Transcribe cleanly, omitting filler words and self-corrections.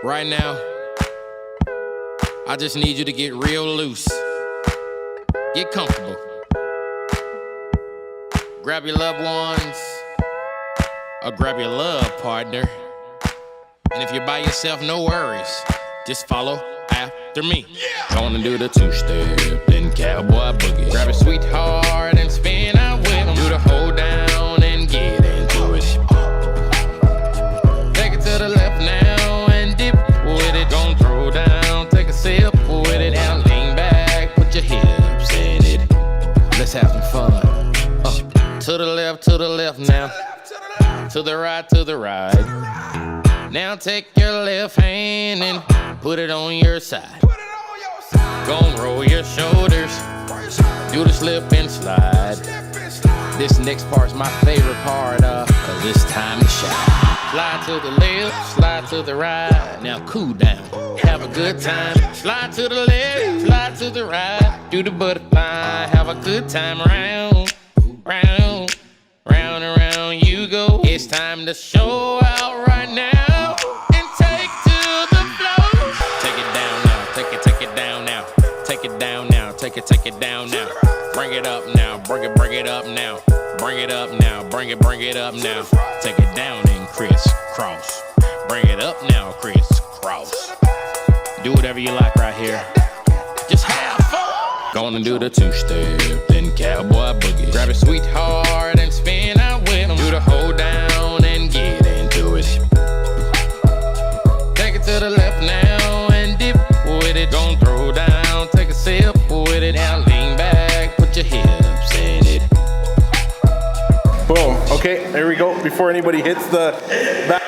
Right now, I just need you to get real loose. Get comfortable. Grab your loved ones, or grab your love partner. And if you're by yourself, no worries. Just follow after me. Gonna do the two-step, then cowboy boogie. Grab a sweetheart and spin out with 'em. Do the hold down and get into it. Take it to the left now and dip with it. Gonna throw down, take a sip with it. Now lean back, put your hips in it. Let's have some fun. To the left now. To the right. Now take your left hand and put it on your side. Gon' roll your shoulders, do the slip and slide. This next part's my favorite part, cause it's time to shine. Slide to the left, slide to the right. Now cool down, have a good time. Slide to the left, slide to the right. Do the butterfly, have a good time. Round, round, round and round you go. It's time to show out right now and take to the floor. Take it down now, take it down now. Take it down now, take it down now. Bring it up now, bring it up now. Bring it up now, bring it up now. Take it down and crisscross. Bring it up now, crisscross. Do whatever you like right here. Just have fun. Gonna do the two-step, then cowboy boogie. Grab a sweetheart and spin out with 'em. Do the hold down and get into it. Take it to the left now and dip with it. Gonna throw down, take a sip with it. Now lean back, put your hips in it. Boom. Okay, there we go. Before anybody hits the back.